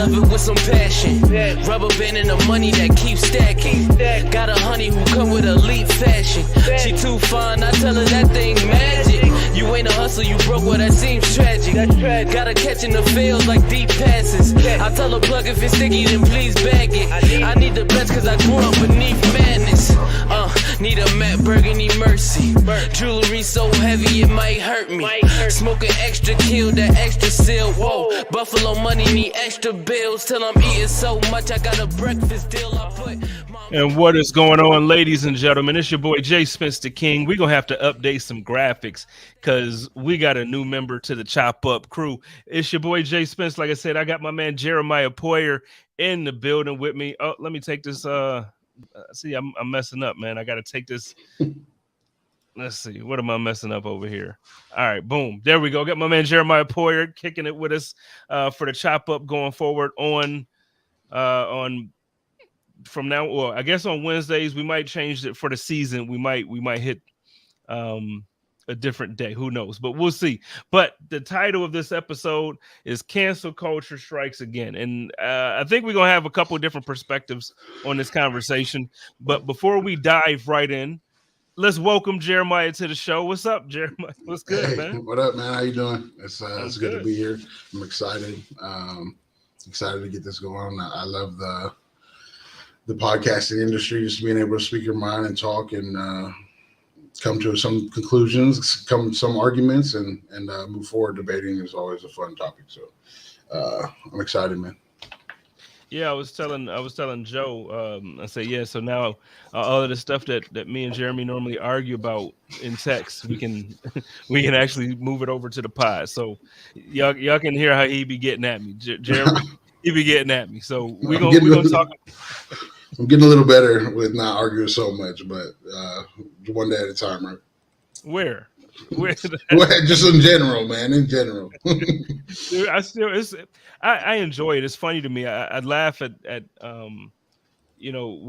love it with some passion. Rubber band and the money that keeps stacking. Got a honey who come with elite fashion. She too fine, I tell her that thing magic. You ain't a hustle, you broke, well that seems tragic. Gotta catch in the field like deep passes. I tell her plug if it's sticky, then please bag it. I need the best cause I grew up beneath madness. Need a matte burgundy mercy. Jewelry so heavy it might hurt me. Smoking extra kill, that extra seal. Whoa, Buffalo money need extra bills. Till I'm eating so much I got a breakfast deal. I put. And what is going on, ladies and gentlemen? It's your boy Jay Spence the King. We're gonna have to update some graphics because we got a new member to the Chop Up crew. It's your boy Jay Spence. Like I said, I got my man Jeremiah Poyer in the building with me. Oh, let me take this. See, I'm messing up, man. I got to take this. Let's see. What am I messing up over here? All right, boom. There we go. Got my man Jeremiah Poyer kicking it with us for the Chop Up going forward on from now. Well, I guess on Wednesdays we might change it for the season. We might hit a different day. Who knows? But we'll see. But the title of this episode is Cancel Culture Strikes Again. And I think we're going to have a couple of different perspectives on this conversation. But before we dive right in, let's welcome Jeremiah to the show. What's up, Jeremiah? What's good, man? What up, man? How you doing? It's good to be here. I'm excited. Excited to get this going. I love the podcasting industry, just being able to speak your mind and talk and come to some conclusions, come to some arguments, and move forward. Debating is always a fun topic. So I'm excited, man. Yeah, I was telling Joe, I said, yeah, so now all of the stuff that me and Jeremy normally argue about in text, we can actually move it over to the pod. So y'all can hear how he be getting at me. Jeremy, he be getting at me. So we're gonna talk. I'm getting a little better with not arguing so much, but one day at a time, right? Where? Just in general, man. In general. Dude, I enjoy it. It's funny to me. I laugh at when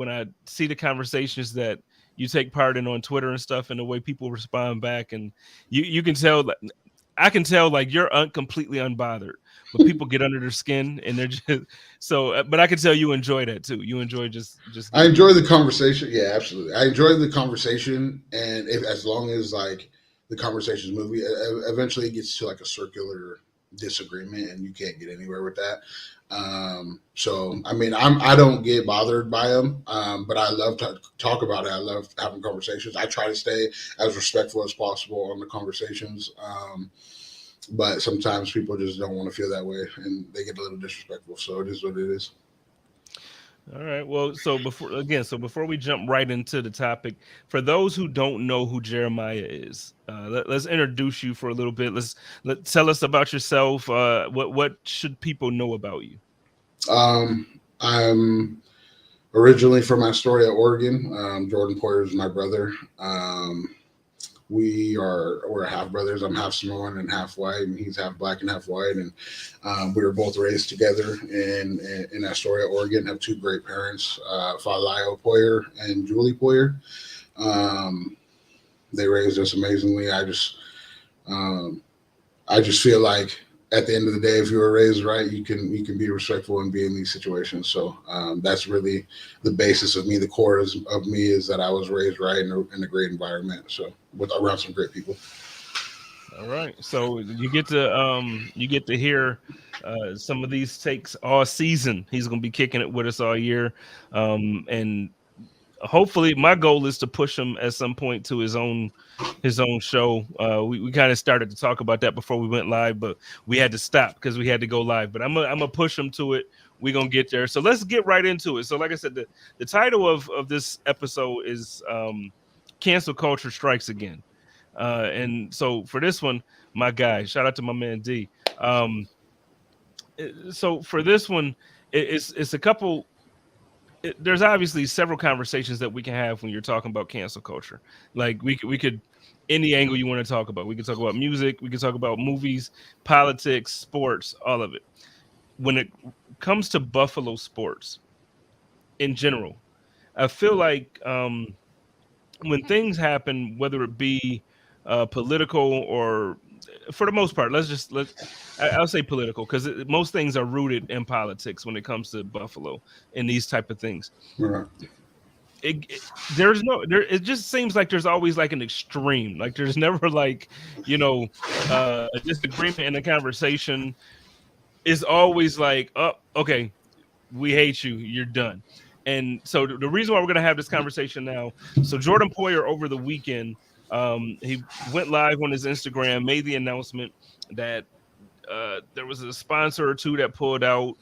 I see the conversations that you take part in on Twitter and stuff, and the way people respond back, and you can tell that I can tell like you're completely unbothered, but people get under their skin and they're just so. But I can tell you enjoy that too. You enjoy just. I enjoy the conversation. Yeah, absolutely. I enjoy the conversation, and as long as like the conversation is moving, eventually it gets to like a circular disagreement, and you can't get anywhere with that. So I mean, I don't get bothered by them, but I love to talk about it. I love having conversations. I try to stay as respectful as possible on the conversations. But sometimes people just don't want to feel that way, and they get a little disrespectful. So it is what it is. All right. Well, so before we jump right into the topic, for those who don't know who Jeremiah is, let's introduce you for a little bit. Let's tell us about yourself. What should people know about you? I'm originally from Astoria, Oregon. Jordan Poyer is my brother. We're half brothers. I'm half Samoan and half white, and he's half black and half white. And we were both raised together in Astoria, Oregon. Have two great parents, Falaio Poyer and Julie Poyer. They raised us amazingly. I just feel like at the end of the day, if you were raised right, you can be respectful and be in these situations. So that's really the basis of me. The core of me is that I was raised right in a great environment. So around some great people. All right. So you get to hear some of these takes all season. He's going to be kicking it with us all year. And hopefully my goal is to push him at some point to his own show. We kind of started to talk about that before we went live, but we had to stop because we had to go live. But I'm gonna push him to it. We're gonna get there. So let's get right into it. So like I said, the title of this episode is Cancel Culture Strikes Again. And so for this one, my guy, shout out to my man D. So for this one, it's a couple. There's obviously several conversations that we can have when you're talking about cancel culture. Like we could any angle you want to talk about. We could talk about music. We could talk about movies, politics, sports, all of it. When it comes to Buffalo sports in general, I feel like when things happen, whether it be political or for the most part, I'll say political because most things are rooted in politics when it comes to Buffalo and these type of things. Right. It just seems like there's always like an extreme. Like there's never like, a disagreement in a conversation is always like, oh, okay, we hate you, you're done. And so the reason why we're going to have this conversation now, so Jordan Poyer over the weekend, he went live on his Instagram, made the announcement that there was a sponsor or two that pulled out,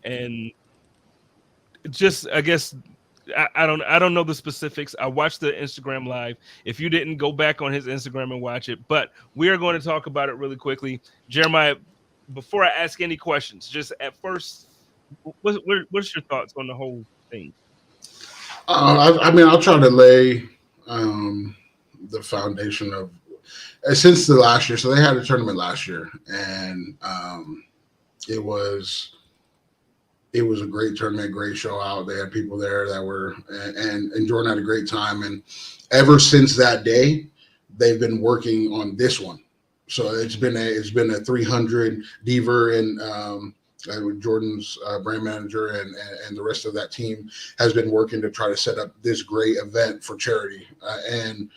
and just I guess I don't know the specifics. I watched the Instagram live. If you didn't, go back on his Instagram and watch it. But we are going to talk about it really quickly. Jeremiah, before I ask any questions, just at first, what's your thoughts on the whole thing? I mean, I'll try to lay the foundation of since the last year. So they had a tournament last year, and it was a great tournament, great show out. They had people there that were, and Jordan had a great time. And ever since that day, they've been working on this one. So it's been a 300. Deaver and Jordan's brand manager and the rest of that team has been working to try to set up this great event for charity. And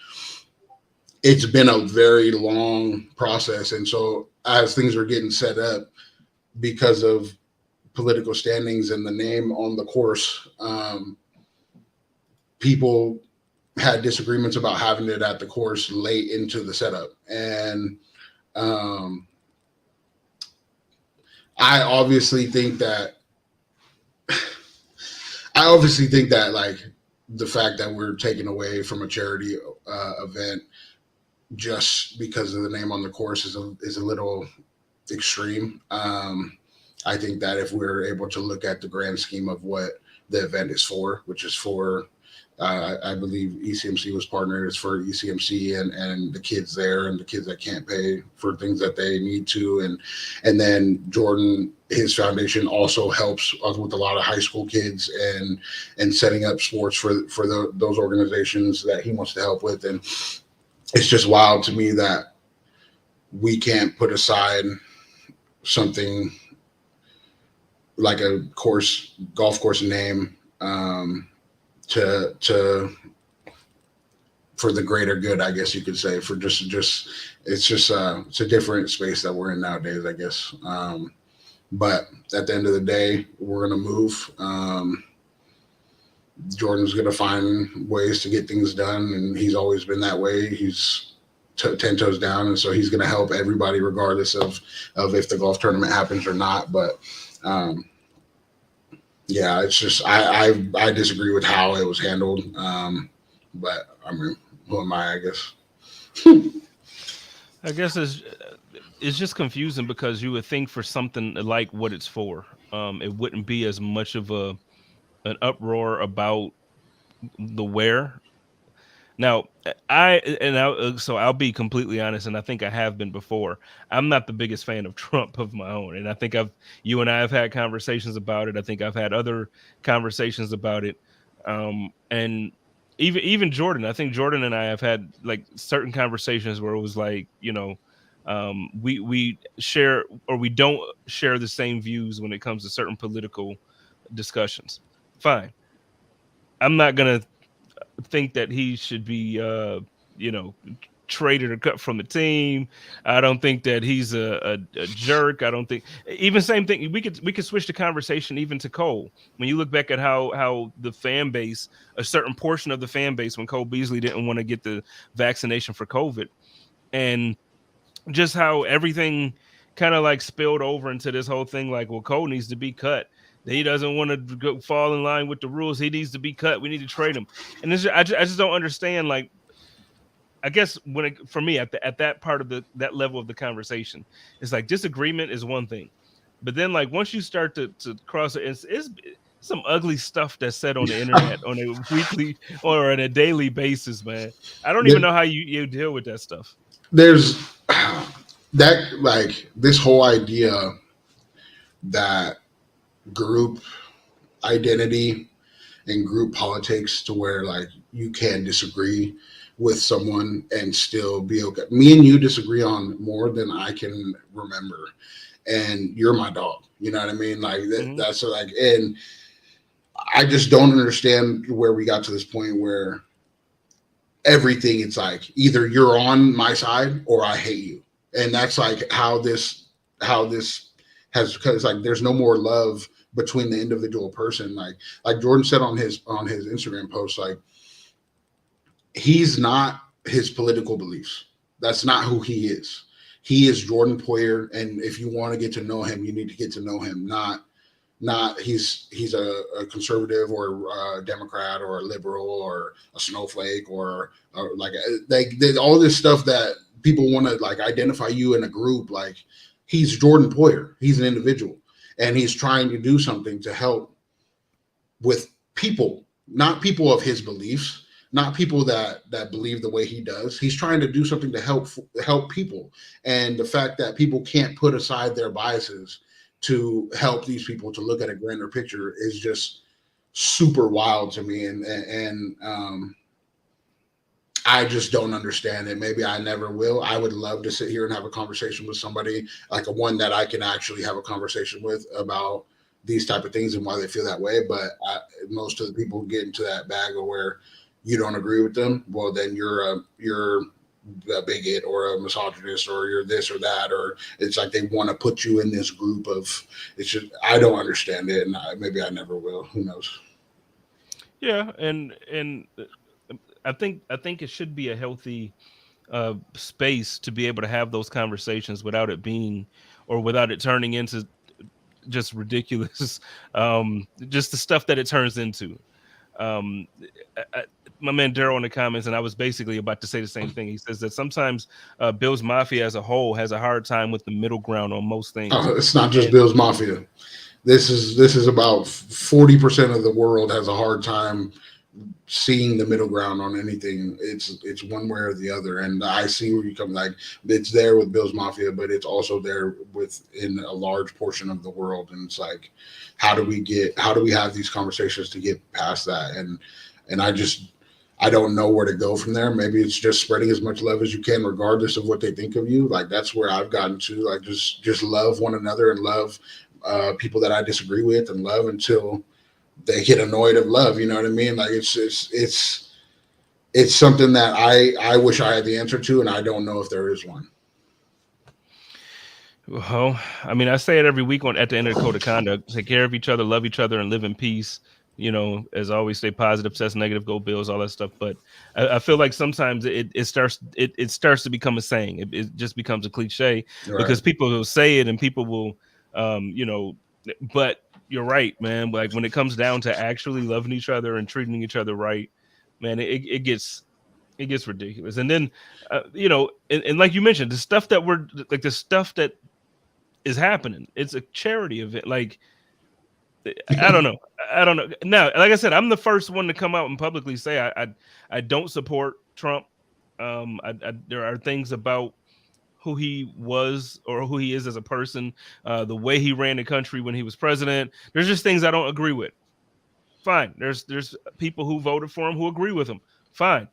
it's been a very long process. And so as things are getting set up because of political standings and the name on the course, people had disagreements about having it at the course late into the setup. And I obviously think that like the fact that we're taken away from a charity event just because of the name on the course is a little extreme. I think that if we're able to look at the grand scheme of what the event is for, which is for, I believe ECMC was partnered, it's for ECMC and the kids there and the kids that can't pay for things that they need to. And then Jordan, his foundation also helps with a lot of high school kids and setting up sports for those organizations that he wants to help with. And it's just wild to me that we can't put aside something like a golf course name to for the greater good, I guess you could say, for it's a different space that we're in nowadays, I guess. But at the end of the day, we're going to move. Jordan's going to find ways to get things done, and he's always been that way. He's 10 toes down, and so he's going to help everybody regardless of if the golf tournament happens or not. But yeah, it's just I disagree with how it was handled. But I mean, who am I guess? I guess it's just confusing because you would think for something like what it's for, it wouldn't be as much of an uproar about the where. Now, so I'll be completely honest, and I think I have been before. I'm not the biggest fan of Trump of my own, and I think you and I have had conversations about it. I think I've had other conversations about it, and even Jordan. I think Jordan and I have had like certain conversations where it was like, we share or we don't share the same views when it comes to certain political discussions. Fine, I'm not gonna think that he should be traded or cut from the team. I don't think that he's a jerk. I don't think even same thing. We could switch the conversation even to Cole. When you look back at how the fan base, a certain portion of the fan base, when Cole Beasley didn't want to get the vaccination for COVID, and just how everything kind of like spilled over into this whole thing. Like, well, Cole needs to be cut. He doesn't want to fall in line with the rules. He needs to be cut. We need to trade him. And I just don't understand. Like, I guess for me at that part of that level of the conversation, it's like disagreement is one thing, but then like once you start to cross it, it's some ugly stuff that's said on the internet on a weekly or on a daily basis, man. I don't even know how you deal with that stuff. There's that, like, this whole idea that group identity and group politics to where like you can disagree with someone and still be okay. Me and you disagree on more than I can remember, and you're my dog. You know what I mean? Like Mhm. that's like, and I just don't understand where we got to this point where everything it's like either you're on my side or I hate you, and that's like how this has, because like there's no more love between the individual person. Like Jordan said on his Instagram post, like he's not his political beliefs. That's not who he is. He is Jordan Poyer, and if you want to get to know him, you need to get to know him. Not he's a conservative or a Democrat or a liberal or a snowflake or like all this stuff that people want to like identify you in a group. Like he's Jordan Poyer. He's an individual, and he's trying to do something to help with people, not people of his beliefs, not people that believe the way he does. He's trying to do something to help people, and the fact that people can't put aside their biases to help these people to look at a grander picture is just super wild to me, and I just don't understand it. Maybe I never will. I would love to sit here and have a conversation with somebody, like a one that I can actually have a conversation with about these type of things and why they feel that way. But most of the people get into that bag of where you don't agree with them. Well, then you're a bigot or a misogynist or you're this or that, or it's like they want to put you in this group of. It's just I don't understand it, and maybe I never will. Who knows? Yeah, and I think it should be a healthy space to be able to have those conversations without it being or without it turning into just ridiculous, just the stuff that it turns into. Um, my man Daryl in the comments, and I was basically about to say the same thing. He says that sometimes Bill's Mafia as a whole has a hard time with the middle ground on most things. It's not just And Bill's Mafia. This is about 40% of the world has a hard time seeing the middle ground on anything. It's one way or the other, and I see where you come. Like it's there with Bill's Mafia, but it's also there within a large portion of the world. And it's like, how do we have these conversations to get past that? And I don't know where to go from there. Maybe it's just spreading as much love as you can, regardless of what they think of you. Like that's where I've gotten to. Like just love one another and love people that I disagree with, and love until they get annoyed of love. You know what I mean? Like it's something that I wish I had the answer to, and I don't know if there is one. well, I mean, I say it every week on at the end of the code of conduct: take care of each other, love each other, and live in peace. As always, stay positive, test negative, go Bills, all that stuff. But I feel like sometimes it starts to become a saying. It just becomes a cliche Right. because people will say it and people will, um, you know. But you're right, man. Like when it comes down to actually loving each other and treating each other right, man, it gets ridiculous. And then, and like you mentioned, the stuff that we're like the stuff that is happening. It's a charity event. Like I don't know. I don't know. Now, like I said, I'm the first one to come out and publicly say I don't support Trump. There are things about who he was or who he is as a person, the way he ran the country when he was president. There's just things I don't agree with. Fine. There's people who voted for him who agree with him. Fine.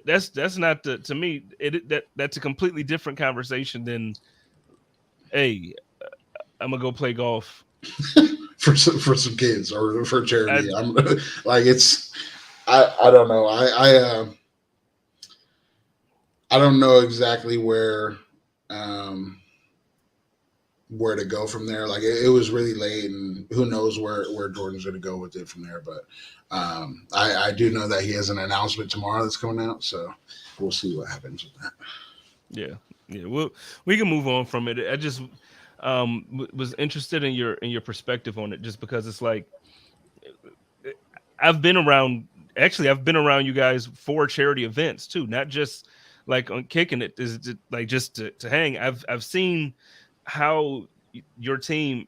That's not to me. That's a completely different conversation than, hey, I'm gonna go play golf. For some kids or for I charity. I'm like I don't know. I don't know exactly um where to go from there. Like it was really late, and who knows where Jordan's going to go with it from there. But I do know that he has an announcement tomorrow that's coming out, so we'll see what happens with that. Yeah, yeah. Well, we can move on from it. I just was interested in your perspective on it, just because it's like I've been around. Actually, I've been around you guys for charity events too, not just like on kicking it. Is like just to hang. I've seen how your team,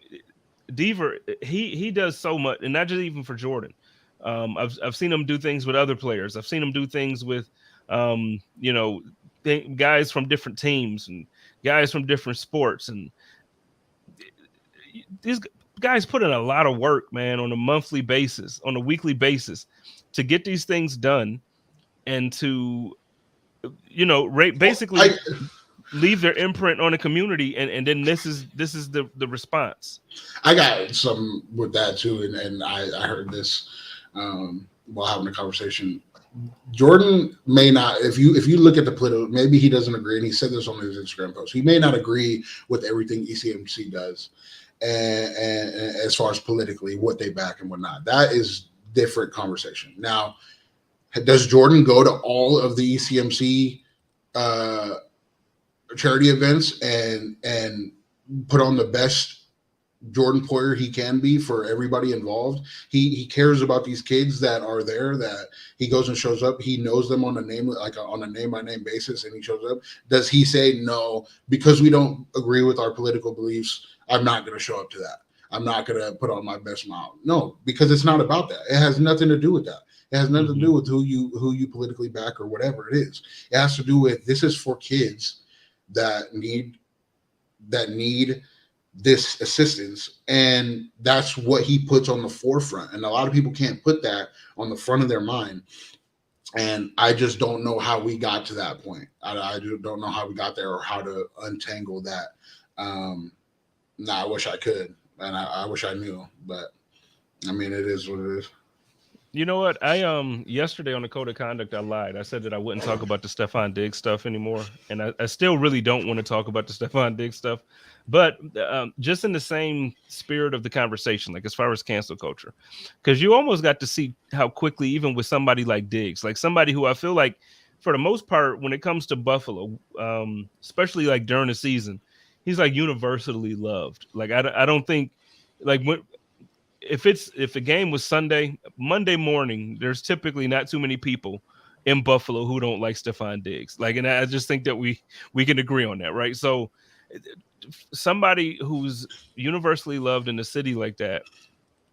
Deaver, he does so much, and not just even for Jordan. I've seen him do things with other players. I've seen him do things with, um, you know, guys from different teams and guys from different sports, and these guys put in a lot of work, man, on a monthly basis, on a weekly basis, to get these things done and to basically leave their imprint on the community, and then this is the response. I got some with that too, and I heard this while having a conversation. Jordan may not, if you look at the political, maybe he doesn't agree, and he said this on his Instagram post. He may not agree with everything ECMC does, and as far as politically what they back and whatnot. That is different conversation. Now, does Jordan go to all of the ECMC charity events and put on the best Jordan Poyer he can be for everybody involved? He cares about these kids that are there, that he goes and shows up. He knows them on a name by name basis, and he shows up. Does he say, no, because we don't agree with our political beliefs, I'm not going to show up to that, I'm not going to put on my best smile? No, because it's not about that. It has nothing to do with that. It has nothing to do with who you politically back or whatever it is. It has to do with, this is for kids that need this assistance, and that's what he puts on the forefront. And a lot of people can't put that on the front of their mind, and I just don't know how we got to that point. I just don't know how we got there or how to untangle that. I wish I could, and I wish I knew, but I mean, it is what it is. You know what? I yesterday on the code of conduct, I lied. I said that I wouldn't talk about the Stephon Diggs stuff anymore, and I still really don't want to talk about the Stephon Diggs stuff. But just in the same spirit of the conversation, like as far as cancel culture, because you almost got to see how quickly, even with somebody like Diggs, like somebody who I feel like, for the most part, when it comes to Buffalo, especially like during the season, he's like universally loved. Like I don't think, like, if the game was Monday morning, there's typically not too many people in Buffalo who don't like Stephon Diggs. Like, and I just think that we can agree on that, right? So somebody who's universally loved in the city like that,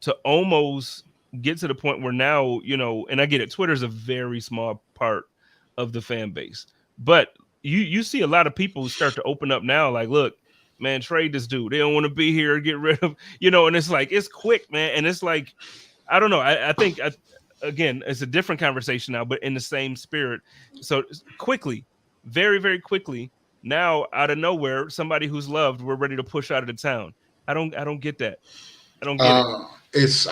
to almost get to the point where now, and I get it, Twitter's a very small part of the fan base, but you see a lot of people start to open up now, like, look, man, trade this dude. They don't want to be here. Get rid of, and it's like, it's quick, man. And it's like, I don't know. I think, again, it's a different conversation now, but in the same spirit. So quickly, very, very quickly, now out of nowhere, somebody who's loved, we're ready to push out of the town. I don't get that. I don't get it. It's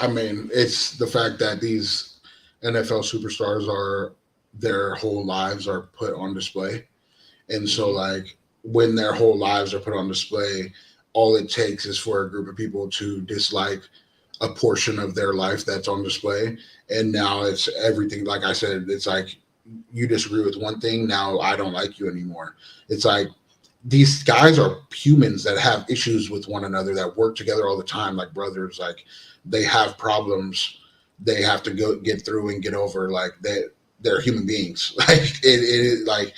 the fact that these NFL superstars their whole lives are put on display. And so, like, when their whole lives are put on display, all it takes is for a group of people to dislike a portion of their life that's on display. And now it's everything. Like I said, it's like, you disagree with one thing, now I don't like you anymore. It's like, these guys are humans that have issues with one another, that work together all the time, like brothers. Like, they have problems they have to go get through and get over. Like, they're human beings. Like, it like,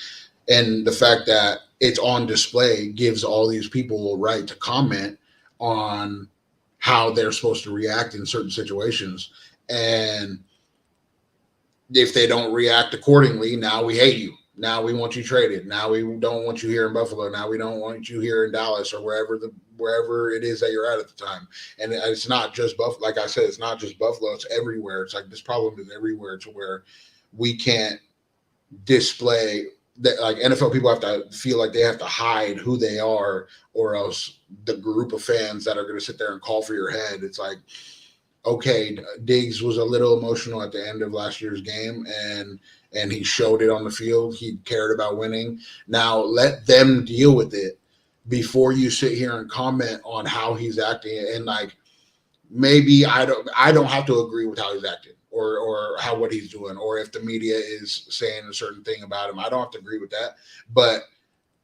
and the fact that it's on display gives all these people a right to comment on how they're supposed to react in certain situations. And if they don't react accordingly, now we hate you. Now we want you traded. Now we don't want you here in Buffalo. Now we don't want you here in Dallas, or wherever it is that you're at the time. And it's not just Buffalo. Like I said, it's not just Buffalo. It's everywhere. It's like, this problem is everywhere, to where we can't display that. Like, NFL people have to feel like they have to hide who they are, or else the group of fans that are going to sit there and call for your head. It's like, okay, Diggs was a little emotional at the end of last year's game, and he showed it on the field. He cared about winning. Now let them deal with it before you sit here and comment on how he's acting. And like, maybe I don't have to agree with how he's acting, or what he's doing, or if the media is saying a certain thing about him. I don't have to agree with that. But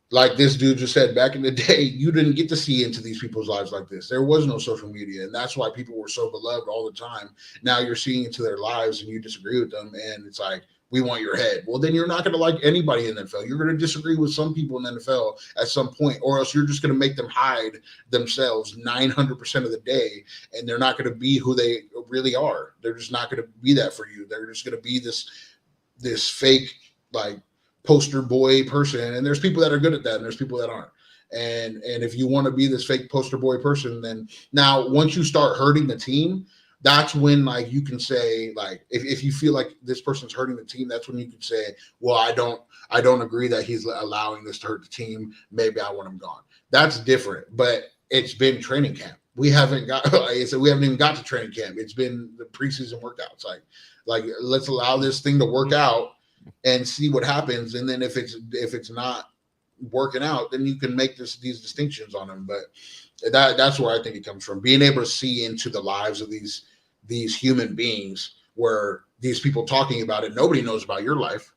like this dude just said, back in the day, you didn't get to see into these people's lives like this. There was no social media, and that's why people were so beloved all the time. Now you're seeing into their lives, and you disagree with them, and it's like, we want your head. Well, then you're not going to like anybody in the NFL. You're going to disagree with some people in the NFL at some point, or else you're just going to make them hide themselves 900% of the day, and they're not going to be who they really are. They're just not going to be that for you. They're just going to be this fake, like, poster boy person. And there's people that are good at that, and there's people that aren't. And if you want to be this fake poster boy person, then now once you start hurting the team, that's when like you can say like if you feel like this person's hurting the team, that's when you can say, well, I don't agree that he's allowing this to hurt the team. Maybe I want him gone. That's different. But it's been training camp. We haven't got we haven't even got to training camp. It's been the preseason workouts. Like let's allow this thing to work out and see what happens. And then if it's not working out, then you can make these distinctions on them. But that's where I think it comes from. Being able to see into the lives of these human beings, where these people talking about it, nobody knows about your life.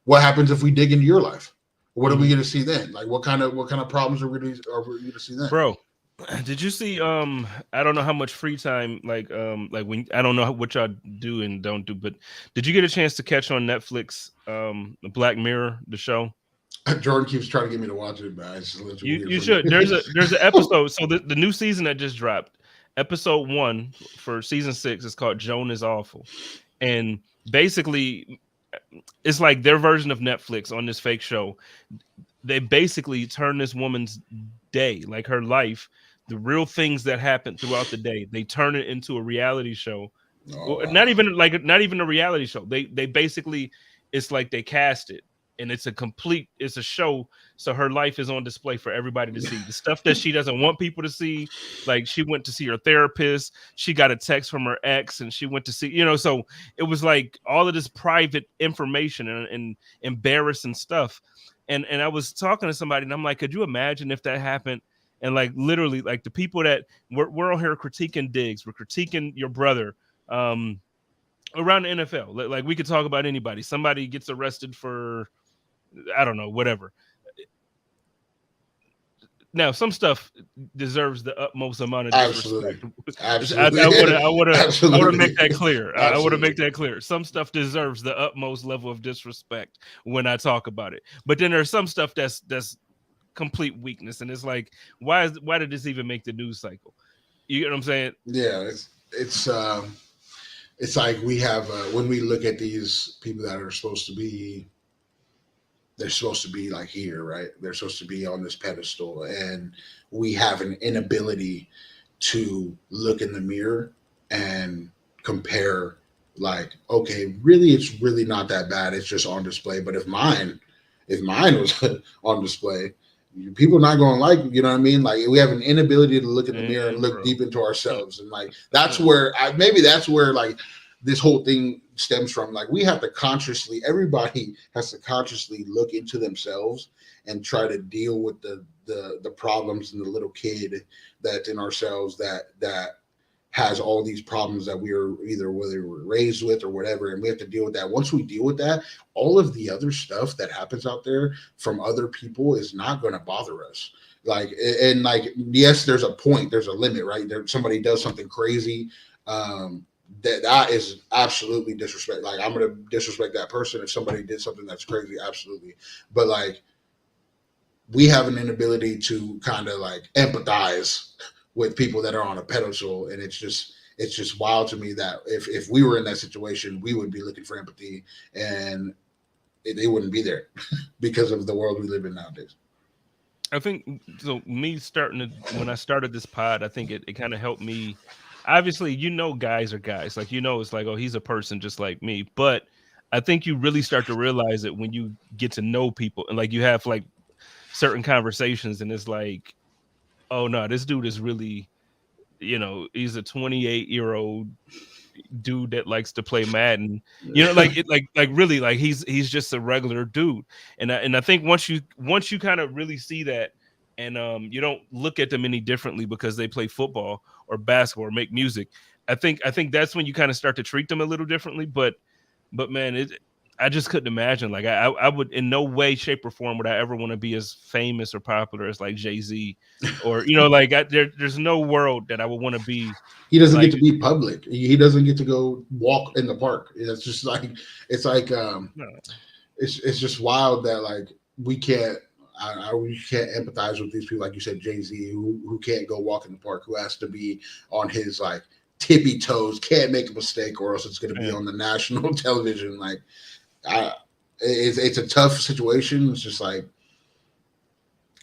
What happens if we dig into your life? What are we going to see then? Like what kind of problems are we going to see then? Bro, did you see I don't know how much free time like when I don't know what y'all do and don't do, but did you get a chance to catch on Netflix Black Mirror, the show? Jordan keeps trying to get me to watch it, but you should. There's an episode. So the new season that just dropped, episode 1 for season 6 is called Joan is Awful. And basically it's like their version of Netflix on this fake show. They basically turn this woman's day, like her life, the real things that happen throughout the day, they turn it into a reality show. Oh, wow. Not even a reality show. They basically, it's like they cast it. And it's a show. So her life is on display for everybody to see. The stuff that she doesn't want people to see. Like she went to see her therapist. She got a text from her ex and she went to see, so it was like all of this private information and embarrassing stuff. And I was talking to somebody and I'm like, could you imagine if that happened? And like literally like the people that we're on here critiquing Diggs, we're critiquing your brother, around the NFL. Like we could talk about anybody. Somebody gets arrested for, I don't know, whatever. Now, some stuff deserves the utmost amount of disrespect. Absolutely. I want to make that clear. I want to make that clear. Some stuff deserves the utmost level of disrespect when I talk about it. But then there's some stuff that's complete weakness, and it's like, why did this even make the news cycle? You get what I'm saying? Yeah, it's like we have when we look at these people that are supposed to be. They're supposed to be like here, right? They're supposed to be on this pedestal, and we have an inability to look in the mirror and compare. Like, okay, really, it's really not that bad. It's just on display. But if mine was on display, people are not going to like, you know what I mean? Like we have an inability to look in the mirror and look deep into ourselves, and like that's where like this whole thing stems from. Like we have to everybody has to consciously look into themselves and try to deal with the problems in the little kid that's in ourselves that has all these problems that we are whether we're raised with or whatever, and we have to deal with that. Once we deal with that, all of the other stuff that happens out there from other people is not going to bother us. Like, and like, yes, there's a point, there's a limit, right? Somebody does something crazy, that is absolutely disrespect. Like I'm going to disrespect that person if somebody did something that's crazy, absolutely. But like we have an inability to kind of like empathize with people that are on a pedestal, and it's just wild to me that if we were in that situation, we would be looking for empathy, and they wouldn't be there because of the world we live in nowadays. I think so. When I started this pod, I think it kind of helped me. Obviously, guys are guys. Like, it's like, oh, he's a person just like me. But I think you really start to realize it when you get to know people and like you have like certain conversations, and it's like, oh no, this dude is really, he's a 28-year-old dude that likes to play Madden. Like really, like he's just a regular dude. And I think once you kind of really see that, and you don't look at them any differently because they play football or basketball or make music, I think that's when you kind of start to treat them a little differently. But man, I just couldn't imagine. Like I would in no way, shape, or form would I ever want to be as famous or popular as like Jay-Z, or there's no world that I would want to be. He doesn't get to be public. He doesn't get to go walk in the park. It's just like it's just wild that like we can't empathize with these people, like you said, Jay-Z, who can't go walk in the park, who has to be on his like tippy toes, can't make a mistake, or else it's going to be on the national television. Like, it's a tough situation. It's just like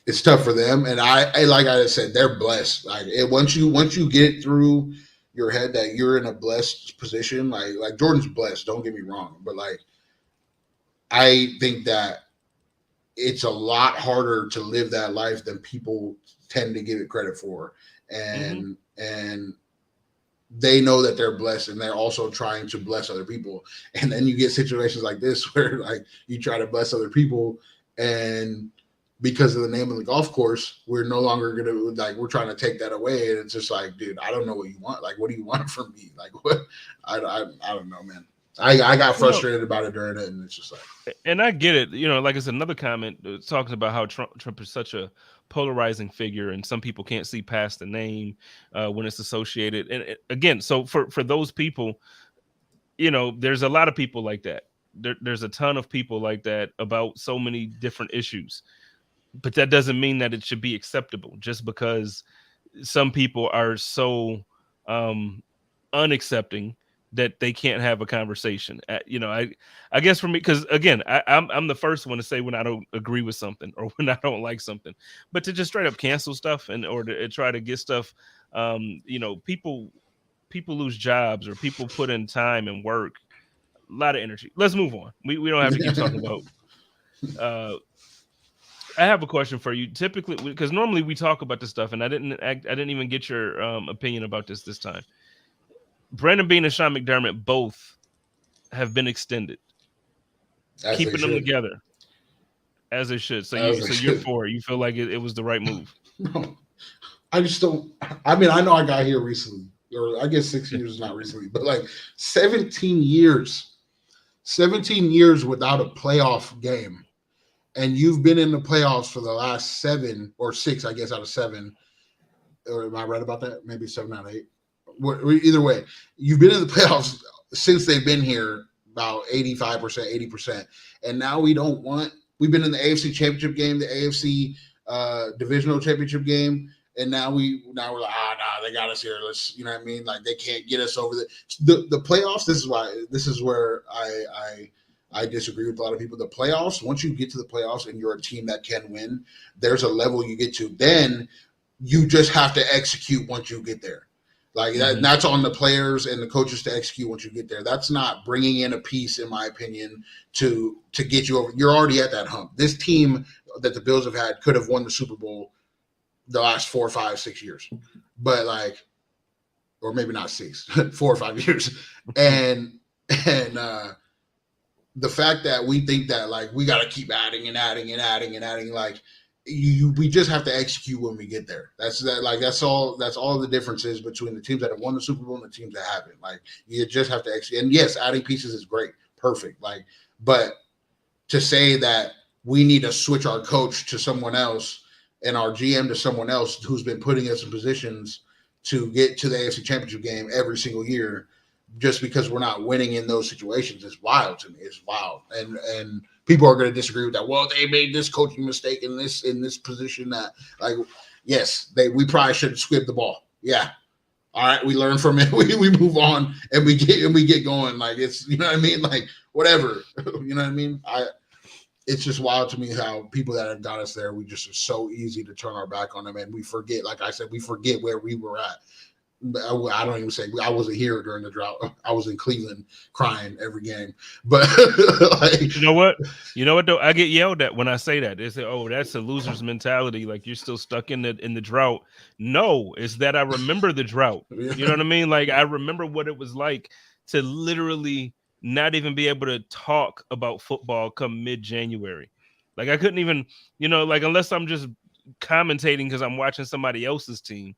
it's tough for them, and I like I said, they're blessed. Like once you get through your head that you're in a blessed position. Like Jordan's blessed. Don't get me wrong, but like I think that it's a lot harder to live that life than people tend to give it credit for, and they know that they're blessed and they're also trying to bless other people. And then you get situations like this where like you try to bless other people, and because of the name of the golf course, we're no longer gonna like we're trying to take that away. And it's just like, dude, I don't know what you want. Like, what do you want from me? Like, what? I don't know, man. I got frustrated about it during it, and it's just like, and I get it. Like it's another comment talking about how Trump is such a polarizing figure, and some people can't see past the name when it's associated. And again, so for those people, there's a lot of people like that. There's a ton of people like that about so many different issues, but that doesn't mean that it should be acceptable just because some people are so unaccepting that they can't have a conversation. I guess for me, because again, I'm the first one to say when I don't agree with something or when I don't like something, but to just straight up cancel stuff or to try to get stuff, people lose jobs or people put in time and work, a lot of energy. Let's move on. We don't have to keep talking about. I have a question for you. Typically, because normally we talk about this stuff, and I didn't even get your opinion about this time. Brandon Beane and Sean McDermott both have been extended, keeping them together as they should. So you're for it. You feel like it was the right move. No, I just don't. I mean, I know I got here recently, or I guess 6 years is not recently, but like 17 years without a playoff game, and you've been in the playoffs for the last 7 or 6, I guess, out of 7. Or am I right about that? Maybe 7 out of 8. Either way, you've been in the playoffs since they've been here about 85%, 80%. And now we've been in the AFC championship game, the AFC divisional championship game. And now we're like, they got us here. Let's, you know what I mean? Like they can't get us over the playoffs. This is where I disagree with a lot of people. The playoffs, once you get to the playoffs and you're a team that can win, there's a level you get to. Then you just have to execute once you get there. Like that's on the players and the coaches to execute once you get there. That's not bringing in a piece, in my opinion, to get you over. You're already at that hump. This team that the Bills have had could have won the Super Bowl the last 4, 5, 6 years, but or maybe not 6, 4 or 5 years. And the fact that we think that like we got to keep adding and adding and adding and adding, like we just have to execute when we get there. That's all the differences between the teams that have won the Super Bowl and the teams that haven't. Like you just have to execute. And yes, adding pieces is great, perfect. Like, but to say that we need to switch our coach to someone else and our GM to someone else who's been putting us in positions to get to the AFC Championship game every single year, just because we're not winning in those situations, is wild to me. It's wild, and people are going to disagree with that. Well, they made this coaching mistake in this position. That, like, yes, we probably should have squibbed the ball. Yeah, all right, we learn from it. We move on and we get going. Like it's, you know what I mean. Like whatever, you know what I mean. It's just wild to me how people that have got us there, we just are so easy to turn our back on them, and we forget. Like I said, we forget where we were at. I don't even say I wasn't here during the drought. I was in Cleveland crying every game. But like, you know what though, I get yelled at when I say that. They say, "Oh, that's a loser's mentality. Like you're still stuck in the drought." No, it's that I remember the drought. You know what I mean? Like I remember what it was like to literally not even be able to talk about football come mid-January. Like I couldn't even, like unless I'm just commentating because I'm watching somebody else's team.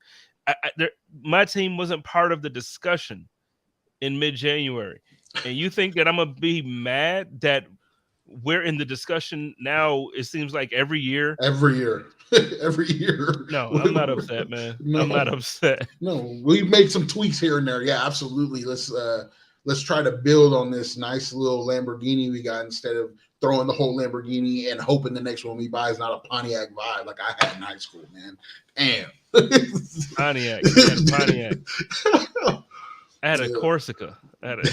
My team wasn't part of the discussion in mid-January. And you think that I'm going to be mad that we're in the discussion now? It seems like every year. Every year. No, I'm not upset, man. No, I'm not upset. No, we made some tweaks here and there. Yeah, absolutely. Let's try to build on this nice little Lamborghini we got instead of throwing the whole Lamborghini and hoping the next one we buy is not a Pontiac vibe like I had in high school, man. Damn. Pontiac. I had a Corsica. I had a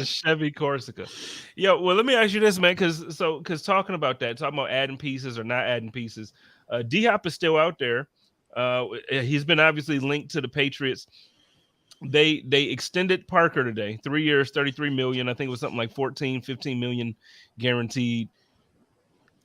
Chevy Corsica. Yo, well, let me ask you this, man, because talking about adding pieces or not adding pieces, D-Hop is still out there. He's been obviously linked to the Patriots. They extended Parker today, 3 years, 33 million. I think it was something like 14, 15 million guaranteed.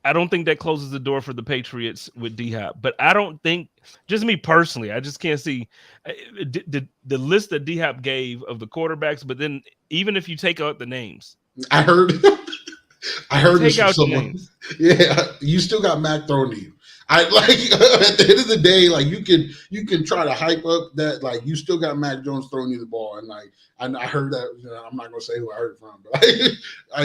I don't think that closes the door for the Patriots with D Hop, but I don't think, just me personally, I just can't see the list that D Hop gave of the quarterbacks. But then even if you take out the names, I heard this take from out the someone. names. Yeah, you still got Mac thrown to you. I like at the end of the day, like you can try to hype up that like you still got Mac Jones throwing you the ball, and like I heard that, you know, I'm not gonna say who I heard it from, but like,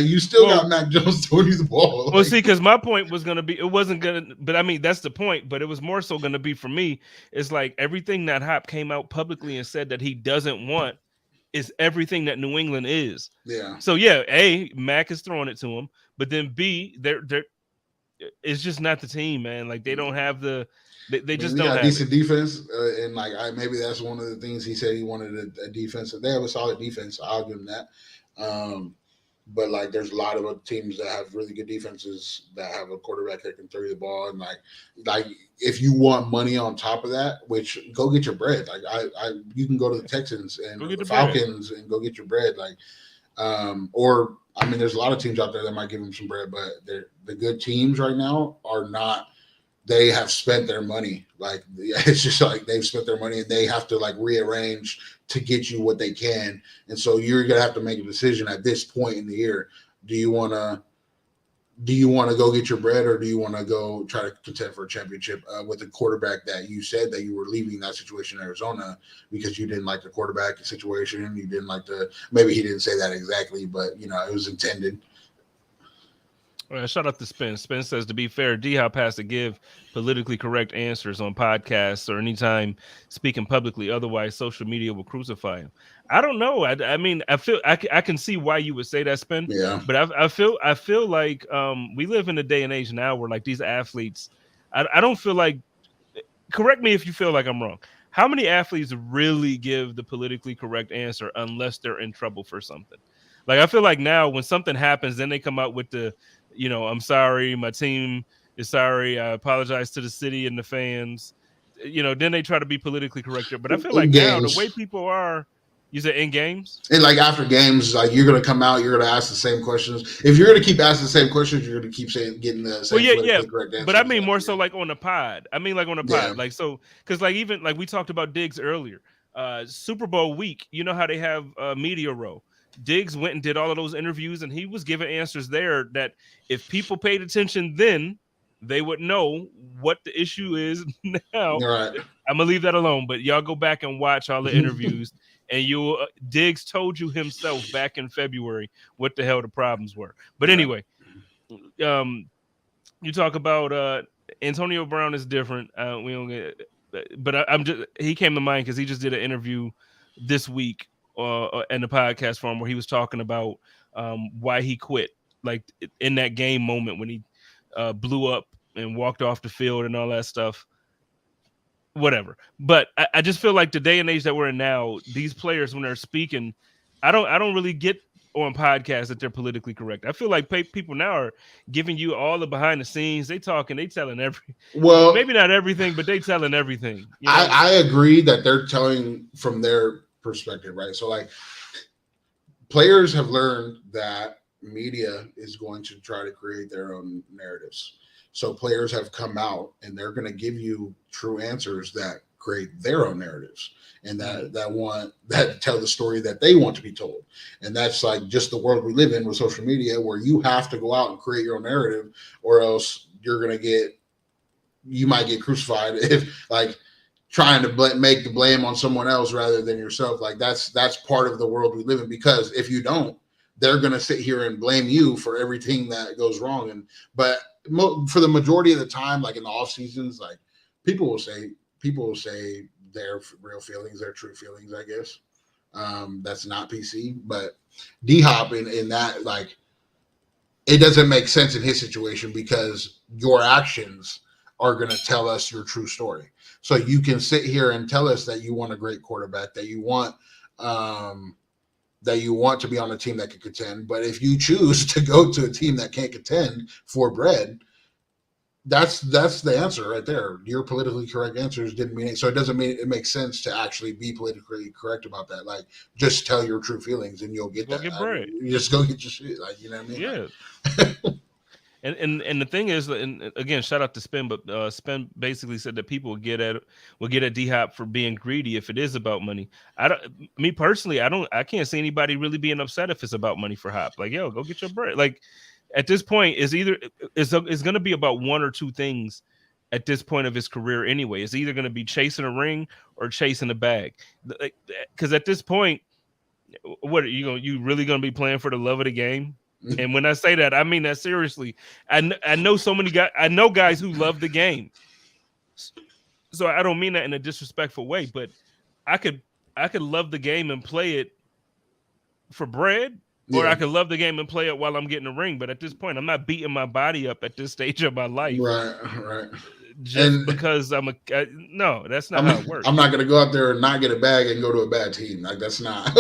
you still got Mac Jones throwing you the ball. Like, well, see, because my point was gonna be, it wasn't gonna, but I mean that's the point. But it was more so gonna be for me. It's like everything that Hop came out publicly and said that he doesn't want is everything that New England is. yeah. So yeah, A, Mac is throwing it to him, but then B, they're it's just not the team, man. Like they don't have they just They don't got have decent it. defense, and like maybe that's one of the things he said he wanted a defense. They have a solid defense, so I'll give them that. But like, there's a lot of teams that have really good defenses that have a quarterback that can throw you the ball, and like if you want money on top of that, which go get your bread. Like you can go to the Texans and the Falcons and go get your bread. Like, or I mean, there's a lot of teams out there that might give them some bread, but the good teams right now are not. They have spent their money. Like, it's just like they've spent their money and they have to like rearrange to get you what they can. And so you're gonna have to make a decision at this point in the year. Do you want to go get your bread, or do you want to go try to contend for a championship with a quarterback that you said that you were leaving that situation in Arizona because you didn't like the quarterback situation? You didn't like maybe he didn't say that exactly, but you know, it was intended. Shout out to Spence. Spence says, to be fair, D-Hop has to give politically correct answers on podcasts or anytime speaking publicly. Otherwise, social media will crucify him. I don't know. I mean, I feel I can see why you would say that, Spin. Yeah. But I feel like we live in a day and age now where like these athletes, I don't feel like. Correct me if you feel like I'm wrong. How many athletes really give the politically correct answer unless they're in trouble for something? Like, I feel like now when something happens, then they come out with the, you know, I'm sorry, my team is sorry, I apologize to the city and the fans. You know, then they try to be politically correct. But I feel like now the way people are, you said in games? And like after games, like you're gonna come out, you're gonna ask the same questions. If you're gonna keep asking the same questions, you're gonna keep getting the same correct answers. But I mean more so like on the pod. Like, so because like even like we talked about Diggs earlier. Super Bowl week, you know how they have media row. Diggs went and did all of those interviews, and he was giving answers there that if people paid attention then, they would know what the issue is now. Right. I'm gonna leave that alone, but y'all go back and watch all the interviews, and Diggs told you himself back in February what the hell the problems were. But anyway, you talk about Antonio Brown is different. We don't get, but I'm just he came to mind because he just did an interview this week in the podcast form where he was talking about why he quit, like in that game moment when he blew up and walked off the field and all that stuff. Whatever. But I just feel like the day and age that we're in now, these players when they're speaking, I don't really get on podcasts that they're politically correct. I feel like people now are giving you all the behind the scenes. They telling maybe not everything, but they telling everything. You know? I agree that they're telling from their perspective, right? So like players have learned that media is going to try to create their own narratives. So players have come out and they're going to give you true answers that create their own narratives and that tell the story that they want to be told. And that's like just the world we live in with social media, where you have to go out and create your own narrative, or else you might get crucified if like trying to make the blame on someone else rather than yourself. Like that's part of the world we live in, because if you don't, they're going to sit here and blame you for everything that goes wrong. But for the majority of the time, like in the off seasons, like people will say their real feelings, their true feelings, I guess. That's not PC, but D-Hop in that, like, it doesn't make sense in his situation because your actions are going to tell us your true story. So you can sit here and tell us that you want a great quarterback, that you want to be on a team that can contend. But if you choose to go to a team that can't contend for bread, That's the answer right there. Your politically correct answers didn't mean it, so it doesn't mean it makes sense to actually be politically correct about that. Like, just tell your true feelings and you'll get Go that. get I mean, bread. you just go get your shit. Like, you know what I mean? Yeah. Like, And the thing is, and again, shout out to Spin, but Spin basically said that people will get at D Hop for being greedy if it is about money. I don't, me personally, I can't see anybody really being upset if it's about money for Hop. Like, yo, go get your bread. Like, at this point, it's going to be about one or two things. At this point of his career, anyway, it's either going to be chasing a ring or chasing a bag. Because at this point, what are you going? You really going to be playing for the love of the game? And when I say that, I mean that seriously. I know so many guys. I know guys who love the game, so I don't mean that in a disrespectful way. But I could love the game and play it for bread, or yeah, I could love the game and play it while I'm getting a ring. But at this point, I'm not beating my body up at this stage of my life, right. just And because no, that's not how it works. I'm not gonna go out there and not get a bag and go to a bad team. Like, that's not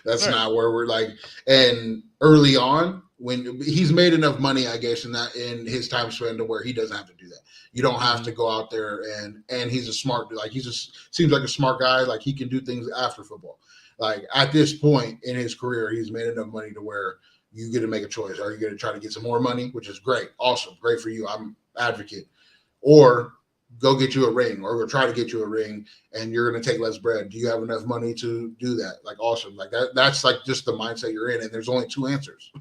that's Right. not where we're like. And early on, when he's made enough money, I guess, in his time span to where he doesn't have to do that. You don't have to go out there and he's a smart, like, he just seems like a smart guy. Like, he can do things after football. Like, at this point in his career, he's made enough money to where you get to make a choice. Are you going to try to get some more money, which is great, awesome, great for you. I'm advocate. Or go get you a ring, or go try to get you a ring, and you're going to take less bread. Do you have enough money to do that? Like, awesome. Like, that's like just the mindset you're in. And there's only two answers.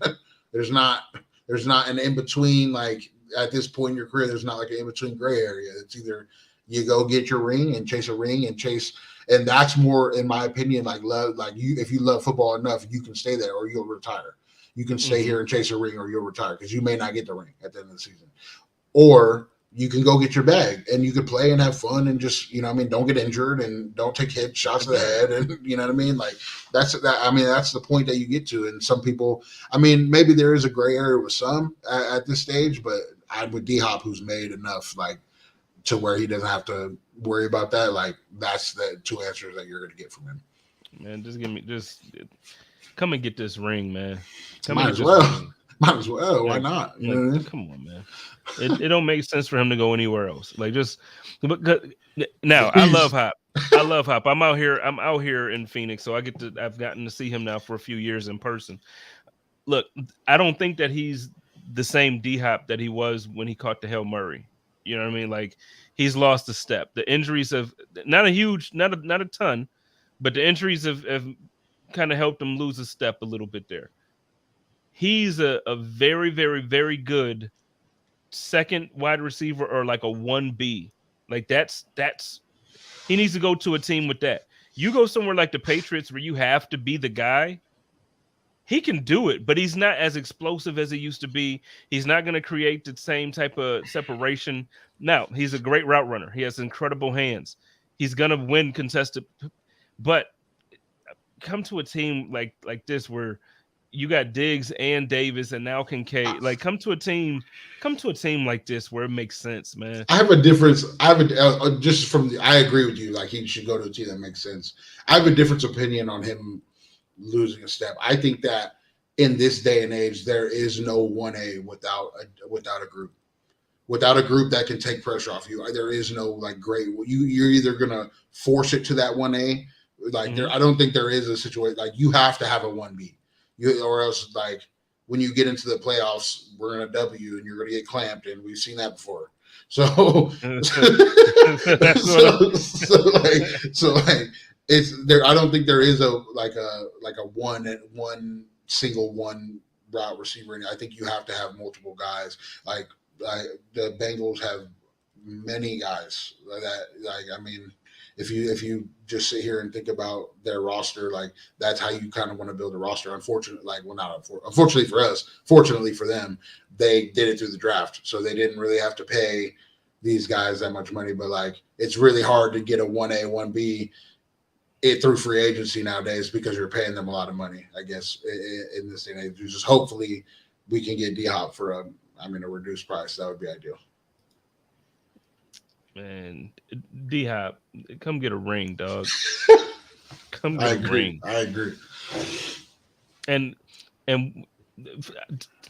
there's not an in between. Like, at this point in your career, there's not like an in between gray area. It's either you go get your ring and chase a ring and that's more, in my opinion, like love. Like, if you love football enough, you can stay there or you'll retire. You can stay here and chase a ring, or you'll retire, because you may not get the ring at the end of the season. Or you can go get your bag and you can play and have fun and just, you know what I mean, don't get injured and don't take hit shots to the head, and you know what I mean? Like, that's the point that you get to. And some people, I mean, maybe there is a gray area with some at this stage, but I'm with D Hop, who's made enough, like, to where he doesn't have to worry about that. Like, that's the two answers that you're going to get from him. Man, just come and get this ring, man. Might as well. Might as well. Why not? You know what I mean? Come on, man. It don't make sense for him to go anywhere else. Like, just now, I love Hop. I'm out here in Phoenix, so I've gotten to see him now for a few years in person. Look, I don't think that he's the same D Hop that he was when he caught the Hail Murray. You know what I mean? Like, he's lost a step. The injuries have not a ton, but the injuries have kind of helped him lose a step a little bit there. He's a very, very, very good second wide receiver, or like a 1B. Like, that's he needs to go to a team with that. You go somewhere like the Patriots where you have to be the guy. He can do it, but he's not as explosive as he used to be. He's not going to create the same type of separation. Now, he's a great route runner. He has incredible hands. He's going to win contested. But come to a team like this where you got Diggs and Davis and now Kincaid. Like, come to a team like this where it makes sense, man. I have a difference. I agree with you. Like, he should go to a team that makes sense. I have a different opinion on him losing a step. I think that in this day and age, there is no 1A without a group. Without a group that can take pressure off you, there is no, like, great. You're either gonna force it to that 1A. Like, I don't think there is a situation like you have to have a 1B. Or else, like, when you get into the playoffs, we're in a W and you're going to get clamped, and we've seen that before. So it's there. I don't think there is a one single one route receiver. And I think you have to have multiple guys. Like the Bengals have many guys that, like, I mean, if you just sit here and think about their roster, like, that's how you kind of want to build a roster. Unfortunately for us, fortunately for them, they did it through the draft, so they didn't really have to pay these guys that much money. But, like, it's really hard to get a 1A, 1B through free agency nowadays because you're paying them a lot of money, I guess, in this day and age. Just hopefully we can get D-Hop for a reduced price. That would be ideal. Man, D-Hop, come get a ring, dog. Come get a ring. I agree. And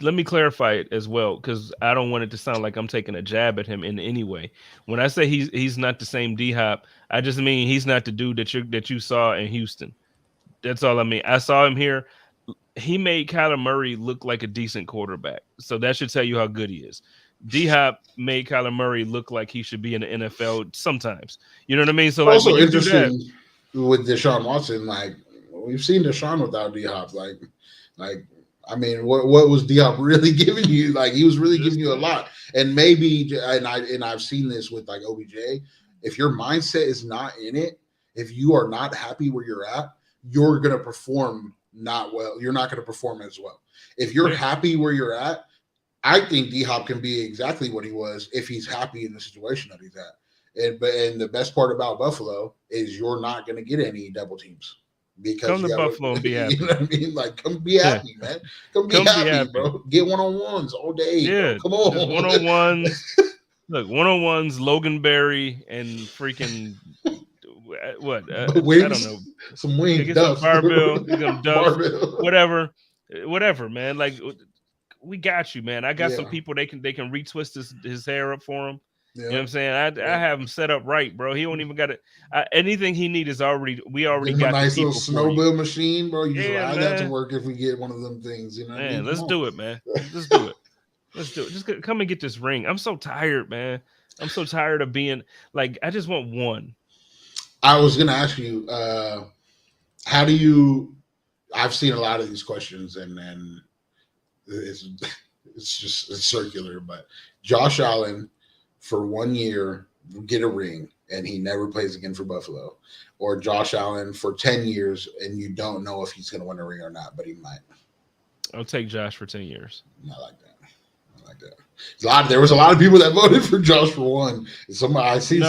let me clarify it as well, because I don't want it to sound like I'm taking a jab at him in any way. When I say he's not the same D Hop, I just mean he's not the dude that you saw in Houston. That's all I mean. I saw him here. He made Kyler Murray look like a decent quarterback, so that should tell you how good he is. D Hop made Kyler Murray look like he should be in the NFL sometimes. You know what I mean? So like when Also you do that, interesting with Deshaun Watson, like we've seen Deshaun without D Hop. Like I mean, what was D Hop really giving you? Like he was really giving you a lot. And maybe I've seen this with like OBJ. If your mindset is not in it, if you are not happy where you're at, you're gonna perform not well. You're not gonna perform as well. If you're happy where you're at, I think D Hop can be exactly what he was if he's happy in the situation that he's at. And the best part about Buffalo is you're not going to get any double teams because come to Buffalo and be happy. You know what I mean? Like, come be happy, man. Come be happy, bro. Get 1-on-1s all day. Yeah, bro. Come on, 1-on-1s. Look, 1-on-1s, Logan Berry and freaking what? I don't know. Some wings, get some barbell, get some duff, whatever, man. Like we got you, man. I got some people they can retwist his hair up for him. You know what I'm saying? I have him set up right, bro. He don't even got it. Anything he need is already. We already got a nice the little snowmobile machine, bro. You just ride that to work if we get one of them things. You know, what I mean? Let's do it, man. Let's do it. Let's do it. Just come and get this ring. I'm so tired, man. I'm so tired of being like. I just want one. I was gonna ask you, how do you? I've seen a lot of these questions, and it's circular. But Josh Allen, for 1 year, get a ring, and he never plays again for Buffalo, or Josh Allen for 10 years, and you don't know if he's going to win a ring or not, but he might. I'll take Josh for 10 years. Not like that. There was a lot of people that voted for Josh for one. Somebody.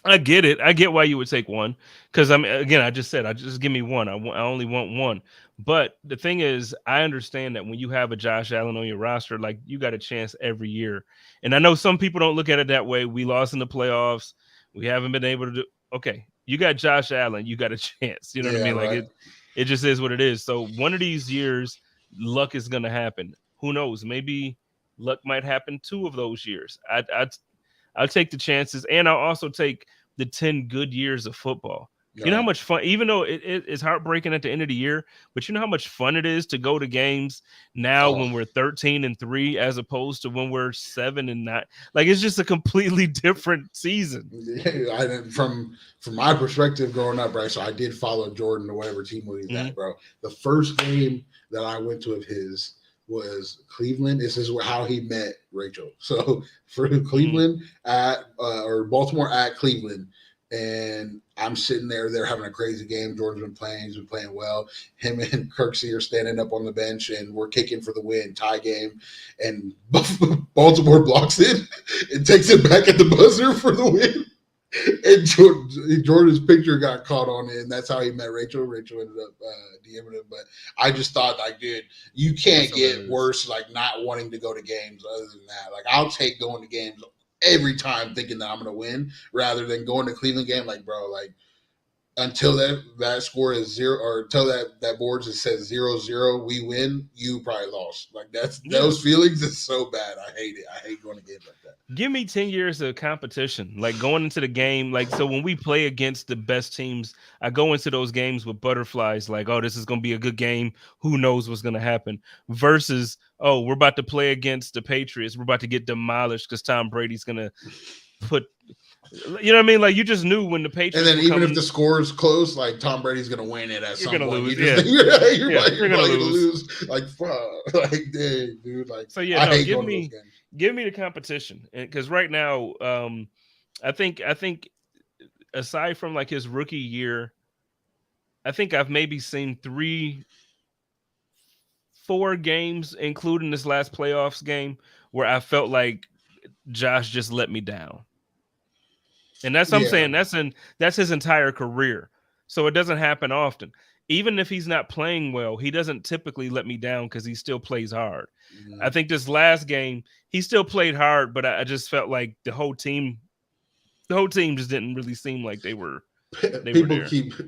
I get it. I get why you would take one, because I just said, give me one. I only want one. But the thing is, I understand that when you have a Josh Allen on your roster, like you got a chance every year. And I know some people don't look at it that way. We lost in the playoffs. We haven't been able to do. Okay, you got Josh Allen. You got a chance. You know what I mean? Like it just is what it is. So one of these years, luck is going to happen. Who knows? Maybe luck might happen 2 of those years. I'll take the chances, and I'll also take the 10 good years of football. You know how much fun, even though it's heartbreaking at the end of the year, but you know how much fun it is to go to games now when we're 13-3 as opposed to when we're 7-9. Like it's just a completely different season. Yeah, from my perspective growing up, right? So I did follow Jordan to whatever team he's at, bro. The first game that I went to of his was Cleveland. This is how he met Rachel. So for Cleveland or Baltimore at Cleveland, and I'm sitting there. They're having a crazy game. Jordan's been playing. He's been playing well. Him and Kirksey are standing up on the bench, and we're kicking for the win, tie game. And Baltimore blocks it and takes it back at the buzzer for the win. And Jordan's picture got caught on it, and that's how he met Rachel. Rachel ended up DMing him. But I just thought, like, dude, you can't get worse, like, not wanting to go to games other than that. Like, I'll take going to games every time thinking that I'm going to win rather than going to Cleveland game. Like, bro, like, until that score is 0, or until that board just says 0-0, we win, you probably lost. Like those feelings is so bad. I hate it. I hate going to games like that. Give me 10 years of competition, like going into the game. Like, so when we play against the best teams, I go into those games with butterflies. Like, oh, this is going to be a good game. Who knows what's going to happen? Versus, oh, we're about to play against the Patriots. We're about to get demolished because Tom Brady's going to put. You know what I mean? Like you just knew when the Patriots. And then even if the score is close, like Tom Brady's gonna win it at some point. Lose. You're gonna lose. Like fuck, like dang, dude. Like so, yeah. No, give me the competition, because right now, I think aside from like his rookie year, I think I've maybe seen 3-4 games, including this last playoffs game, where I felt like Josh just let me down. And that's what I'm saying. That's his entire career. So it doesn't happen often. Even if he's not playing well, he doesn't typically let me down because he still plays hard. Mm-hmm. I think this last game, he still played hard, but I just felt like the whole team just didn't really seem like they were.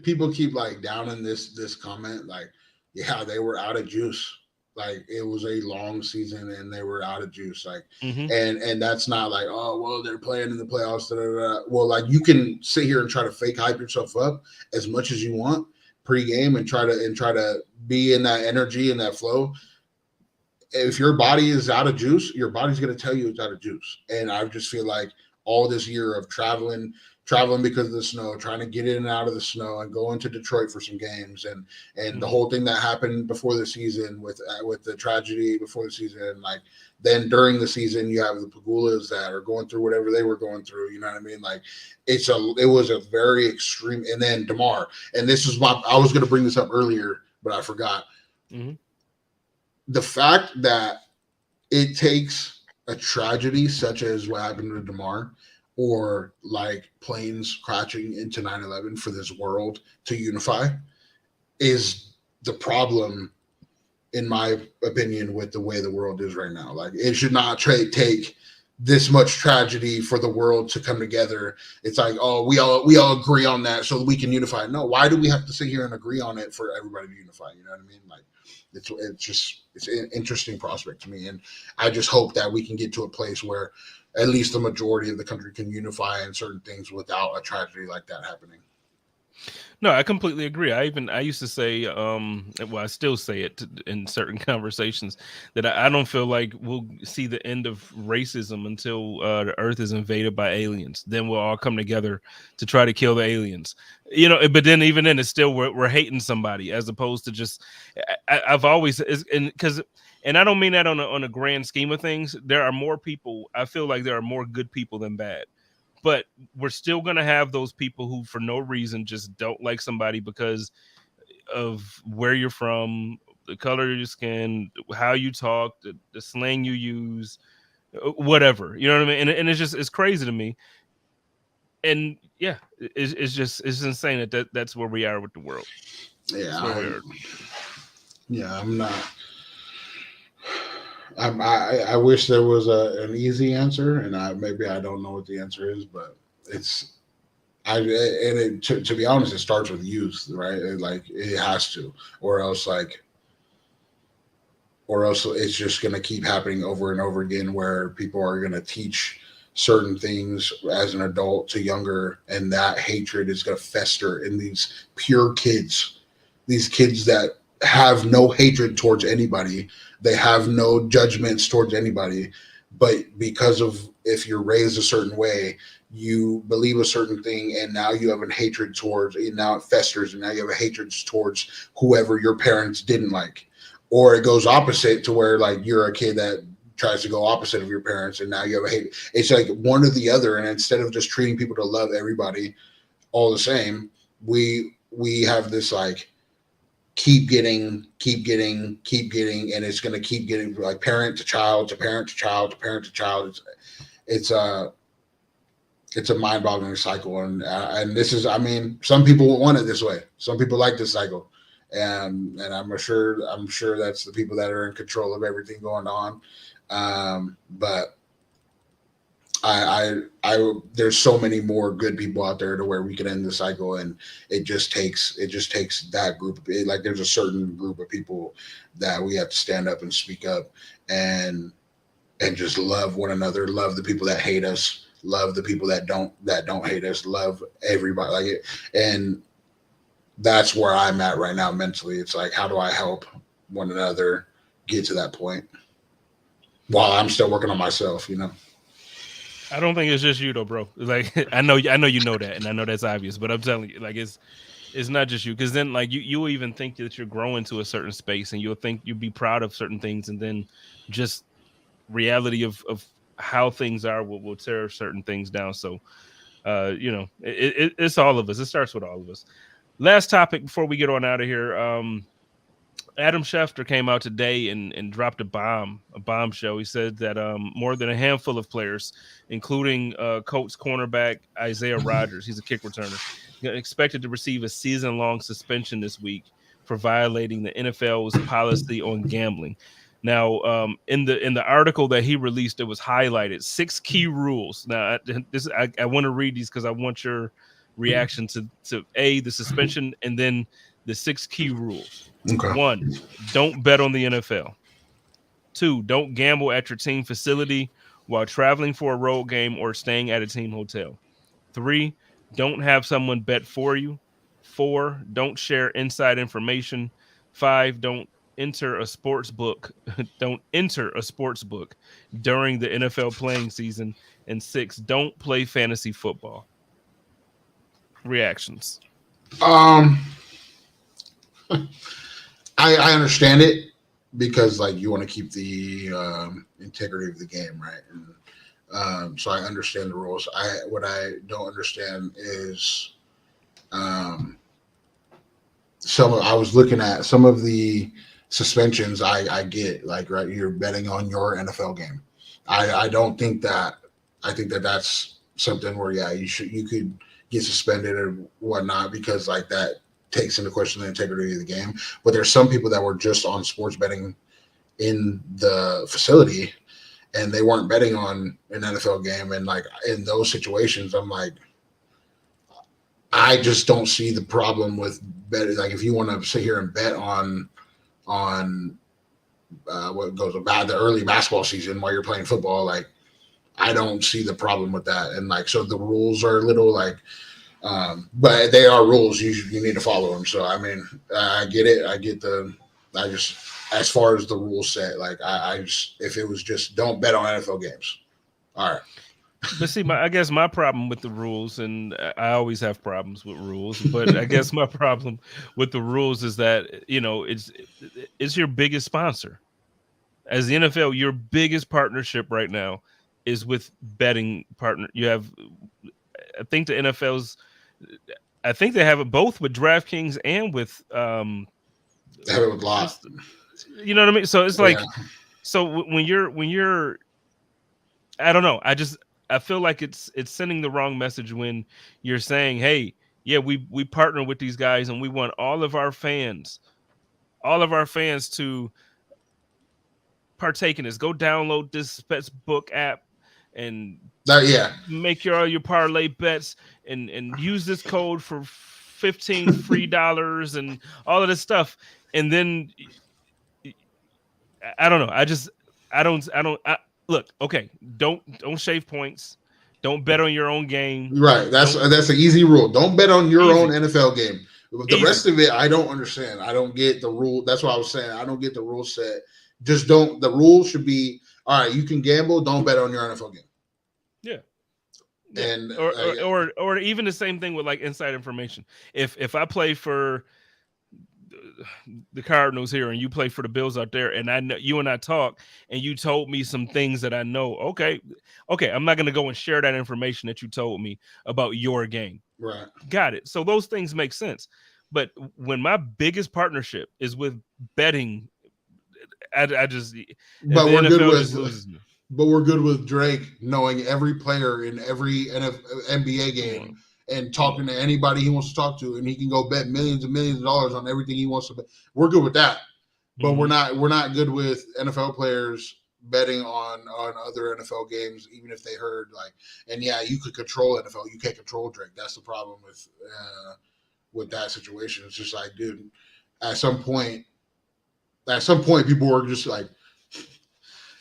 People keep like downing this comment. Like, Yeah, they were out of juice. Like it was a long season and they were out of juice. Like, Mm-hmm. and that's not like, oh well, they're playing in the playoffs. Da, da, da. Well, like you can sit here and try to fake hype yourself up as much as you want pregame and try to be in that energy and that flow. If your body is out of juice, your body's going to tell you it's out of juice. And I just feel like all this year of traveling because of the snow, trying to get in and out of the snow, and going to Detroit for some games, and the whole thing that happened before the season with the tragedy before the season, like then during the season you have the Pagulas that are going through whatever they were going through. You know what I mean? Like it was a very extreme. And then DeMar, and this is why I was going to bring this up earlier, but I forgot. Mm-hmm. The fact that it takes a tragedy such as what happened to DeMar, or like planes crashing into 9/11 for this world to unify, is the problem, in my opinion, with the way the world is right now. Like it should not take this much tragedy for the world to come together. It's like, oh, we all agree on that so we can unify. No, why do we have to sit here and agree on it for everybody to unify? You know what I mean? Like it's an interesting prospect to me, and I just hope that we can get to a place where at least the majority of the country can unify in certain things without a tragedy like that happening. No, I completely agree. I used to say, well, I still say it in certain conversations that I don't feel like we'll see the end of racism until the Earth is invaded by aliens. Then we'll all come together to try to kill the aliens. You know, but then even then, it's still we're hating somebody as opposed to just. I've always and I don't mean that on a grand scheme of things. There are more people. I feel like there are more good people than bad. But we're still going to have those people who, for no reason, just don't like somebody because of where you're from, the color of your skin, how you talk, the slang you use, whatever. You know what I mean? And it's crazy to me. And yeah, it's insane that's where we are with the world. Yeah, I'm not. I wish there was an easy answer, and maybe I don't know what the answer is, but it's to be honest, it starts with youth, right? Like it has to, or else it's just going to keep happening over and over again, where people are going to teach certain things as an adult to younger, and that hatred is going to fester in these pure kids, these kids that have no hatred towards anybody. They have no judgments towards anybody, but because of if you're raised a certain way, you believe a certain thing, and now you have a hatred towards, and now it festers, and now you have a hatred towards whoever your parents didn't like. Or it goes opposite to where like you're a kid that tries to go opposite of your parents, and now you have a hate. It's like one or the other, and instead of just treating people to love everybody all the same, we have this like keep getting, and it's going to keep getting like parent to child to parent to child to parent to child. It's a mind-boggling cycle, and this is, I mean, some people want it this way. Some people like this cycle, and I'm sure that's the people that are in control of everything going on. But I there's so many more good people out there to where we can end the cycle, and it just takes that group. Like there's a certain group of people that we have to stand up and speak up, and just love one another, love the people that hate us, love the people that don't hate us, love everybody, like it. And that's where I'm at right now mentally. It's like, how do I help one another get to that point while I'm still working on myself, you know? I don't think it's just you though, bro. Like I know you know that, and I know that's obvious, but I'm telling you, like it's not just you, because then like you even think that you're growing to a certain space, and you'll think you'll be proud of certain things, and then just reality of how things are will tear certain things down. So you know, it's all of us. It starts with all of us. Last topic before we get on out of here. Adam Schefter came out today and dropped a bombshell. He said that more than a handful of players, including Colts cornerback Isaiah Rodgers, he's a kick returner, expected to receive a season-long suspension this week for violating the NFL's policy on gambling. Now, in the article that he released, it was highlighted 6 key rules. Now, I want to read these because I want your reaction to the suspension, and then The 6 key rules. Okay. 1, don't bet on the NFL. 2, don't gamble at your team facility while traveling for a road game or staying at a team hotel. 3, don't have someone bet for you. 4, don't share inside information. 5, don't enter a sports book. Don't enter a sports book during the NFL playing season. And 6, don't play fantasy football. Reactions. Um, I understand it because like you want to keep the integrity of the game, right? And so I understand the rules. What I don't understand is I was looking at some of the suspensions. I get like right, you're betting on your NFL game. I don't think that. I think that that's something where you could get suspended or whatnot because like that takes into question the integrity of the game. But there's some people that were just on sports betting in the facility and they weren't betting on an NFL game. And like in those situations, I'm like, I just don't see the problem with betting. Like if you want to sit here and bet on what goes about the early basketball season while you're playing football, like I don't see the problem with that. And like so the rules are a little like but they are rules. You need to follow them. So I mean, I get it. I just as far as the rule set, like I just if it was just don't bet on NFL games. All right. But see, I guess my problem with the rules, and I always have problems with rules, but I guess my problem with the rules is that it's your biggest sponsor. As the NFL, your biggest partnership right now is with betting partner. You have, I think the NFL's, I think they have it both with DraftKings and with They have it with Lot. You know what I mean? So it's like, Yeah. so when you're, I don't know. I feel like it's sending the wrong message when you're saying, hey, yeah, we partner with these guys and we want all of our fans to partake in this. Go download this Bets Book app and Yeah. make all your parlay bets and use this code for 15 free dollars and all of this stuff. And then I don't know. Look, okay, don't shave points. Don't bet on your own game. Right. That's an easy rule. Don't bet on your own NFL game. The Easy. rest of it, I don't understand. I don't get the rule. That's what I was saying. I don't get the rule set. Just don't. The rule should be all right. You can gamble. Don't bet on your NFL game. Yeah. And or even the same thing with like inside information. If I play for the Cardinals here and you play for the Bills out there, and I know you and I talk, and you told me some things that I know. Okay, I'm not going to go and share that information that you told me about your game. Right. Got it. So those things make sense. But when my biggest partnership is with betting, I just. But the we're NFL good with. just loses me. But we're good with Drake knowing every player in every NBA game and talking to anybody he wants to talk to, and he can go bet millions and millions of dollars on everything he wants to bet. We're good with that, but we're not good with NFL players betting on other NFL games, even if they heard like. And yeah, you could control NFL, you can't control Drake. That's the problem with that situation. It's just like, dude, at some point, people were just like.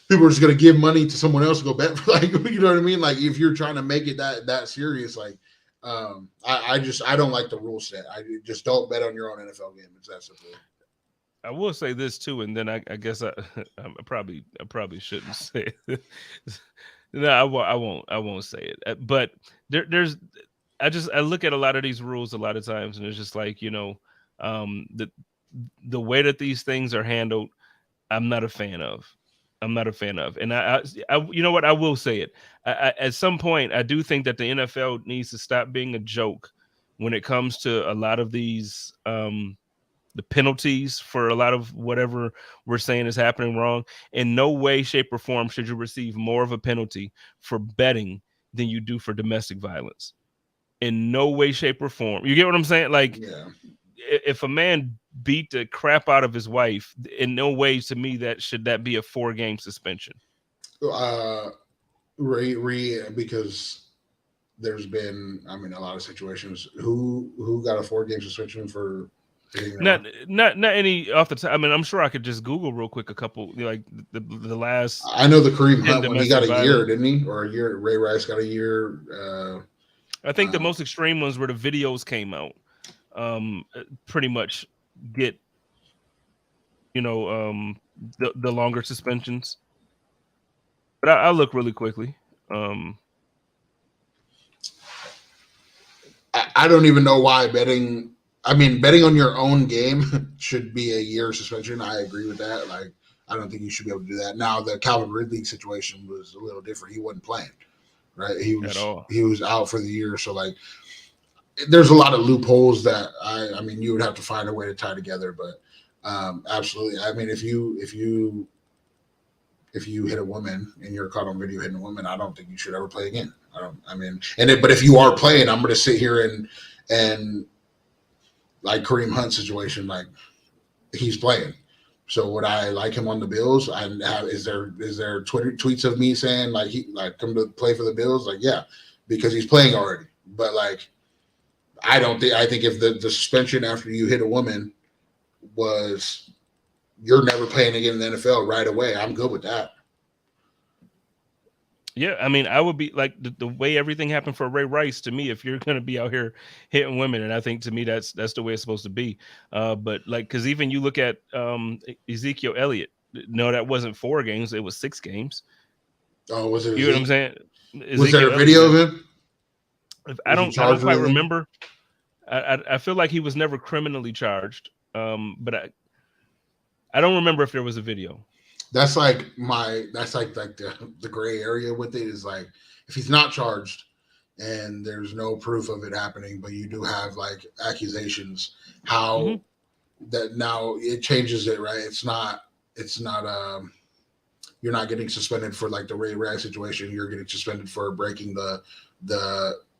People are just gonna give money to someone else to go bet for, like, you know what I mean? Like if you're trying to make it that serious, like I don't like the rule set. I just don't bet on your own NFL game. It's that simple. I will say this too, and then I guess I probably shouldn't say it. No, I won't say it. But there's I look at a lot of these rules a lot of times, and it's just like the way that these things are handled, I'm not a fan of. And I you know what? I will say it. At some point, I do think that the NFL needs to stop being a joke when it comes to a lot of these the penalties for a lot of whatever we're saying is happening wrong. In no way, shape, or form should you receive more of a penalty for betting than you do for domestic violence. In no way, shape, or form. You get what I'm saying? Like, yeah. If a man beat the crap out of his wife, in no way to me that be a 4-game suspension. Because there's been, I mean, a lot of situations. Who got a 4-game suspension for Not any off the top. I mean, I'm sure I could just Google real quick a couple, like the last. I know the Kareem Hunt one. He got a violence. year, didn't he? Or a year. Ray Rice got a year. I think the most extreme ones where the videos came out. Pretty much get, the longer suspensions. But I'll look really quickly. I don't even know why betting. I mean, betting on your own game should be a year suspension. I agree with that. Like, I don't think you should be able to do that. Now, the Calvin Ridley situation was a little different. He wasn't playing, right? He was out for the year. So, like, there's a lot of loopholes that I mean, you would have to find a way to tie together. But absolutely, I mean, if you hit a woman and you're caught on video hitting a woman, I don't think you should ever play again. But if you are playing, I'm going to sit here and like Kareem Hunt situation, like he's playing. So would I like him on the Bills? Is there Twitter tweets of me saying like he come to play for the Bills? Like, yeah, because he's playing already. But like, I think if the suspension after you hit a woman was you're never playing again in the NFL right away, I'm good with that. Yeah, I mean, I would be like the way everything happened for Ray Rice. To me, if you're going to be out here hitting women, and I think to me that's the way it's supposed to be. But like, because even you look at Ezekiel Elliott, no, that wasn't 4 games; it was 6 games. Oh, was it? You know what I'm saying? Was there a video of him? I don't quite remember. I feel like he was never criminally charged, but I don't remember if there was a video. That's like the gray area with it is like if he's not charged and there's no proof of it happening, but you do have like accusations, how that now it changes it, right? It's not you're not getting suspended for like the Ray Rice situation. You're getting suspended for breaking the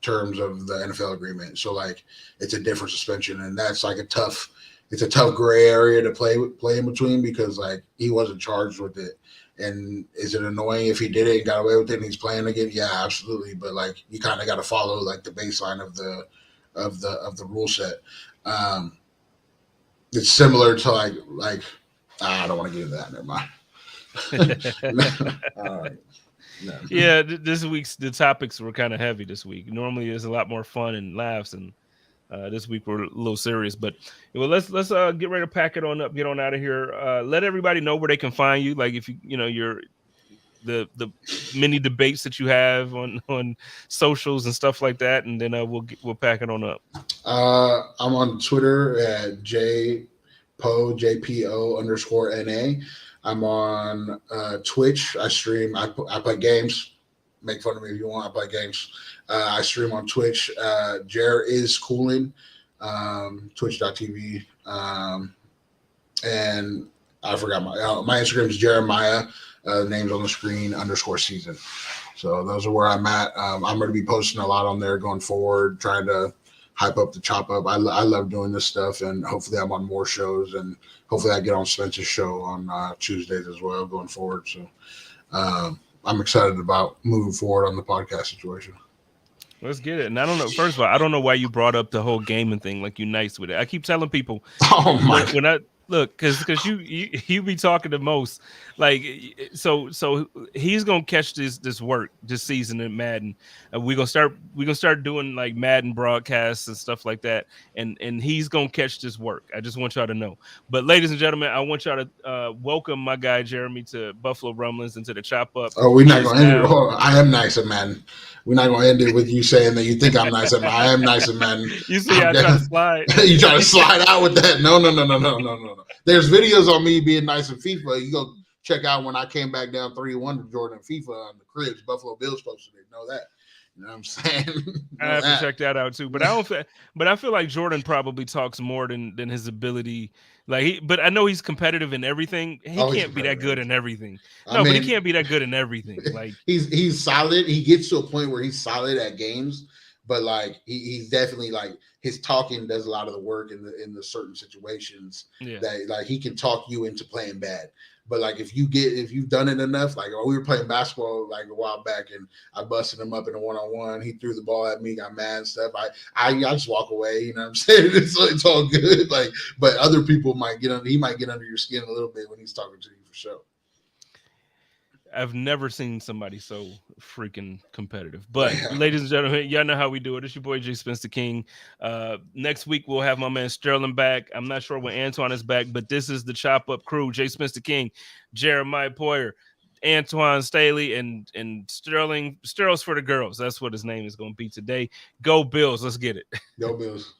terms of the NFL agreement. So like it's a different suspension, and that's like it's a tough gray area to play in between because like he wasn't charged with it. And is it annoying if he did it and got away with it and he's playing again? Yeah, absolutely. But like you kind of got to follow like the baseline of the rule set. It's similar to like I don't want to get into that. Never mind. No. Yeah, this week's the topics were kind of heavy this week. Normally there's a lot more fun and laughs, and this week we're a little serious. But well, let's get ready to pack it on up, get on out of here. Let everybody know where they can find you. Like if you're the many debates that you have on socials and stuff like that, and then we'll pack it on up. I'm on Twitter at JPO_NA. I'm on Twitch. I stream. I play games. Make fun of me if you want. I play games. I stream on Twitch. Jer is cooling. Twitch.tv. And I forgot my Instagram is Jeremiah. Names on the screen _season. So those are where I'm at. I'm going to be posting a lot on there going forward, trying to hype up the chop up. I love doing this stuff, and hopefully I'm on more shows, and hopefully I get on Spencer's show on Tuesdays as well going forward. So I'm excited about moving forward on the podcast situation. Let's get it. And I don't know. First of all, I don't know why you brought up the whole gaming thing. Like you nice with it. I keep telling people when I look because you be talking the most. Like so he's gonna catch this work this season in Madden. We're gonna start doing like Madden broadcasts and stuff like that. And he's gonna catch this work. I just want y'all to know. But ladies and gentlemen, I want y'all to welcome my guy Jeremy to Buffalo Rumblings and to the Chop Up. Oh, we're not gonna end it. Oh, I am nice at Madden. We're not gonna end it with you saying that you think I'm nice at Madden. I am nice at Madden. You see, I try to slide. You try to slide out with that? No. There's videos on me being nice in FIFA. You go check out when I came back down 3-1 to Jordan FIFA on the cribs. Buffalo Bills posted it. Know that. You know what I'm saying? I have to check that out too. But I feel like Jordan probably talks more than his ability. But I know he's competitive in everything. He can't be that good in everything. But he can't be that good in everything. Like he's solid. He gets to a point where he's solid at games, but like he's definitely like his talking does a lot of the work in the certain situations that like he can talk you into playing bad. But like if you've done it enough, like we were playing basketball like a while back and I busted him up in a 1-on-1. He threw the ball at me, got mad and stuff. I just walk away, you know what I'm saying? It's all good. Like, but other people might he might get under your skin a little bit when he's talking to you for sure. I've never seen somebody so freaking competitive. But ladies and gentlemen, y'all know how we do it. It's your boy Jay Spence the King. Next week we'll have my man Sterling back. I'm not sure when Antoine is back, but this is the Chop Up crew: Jay Spence the King, Jeremiah Poyer, Antoine Staley, and Sterling. Sterling's for the girls. That's what his name is going to be today. Go Bills! Let's get it. Go Bills.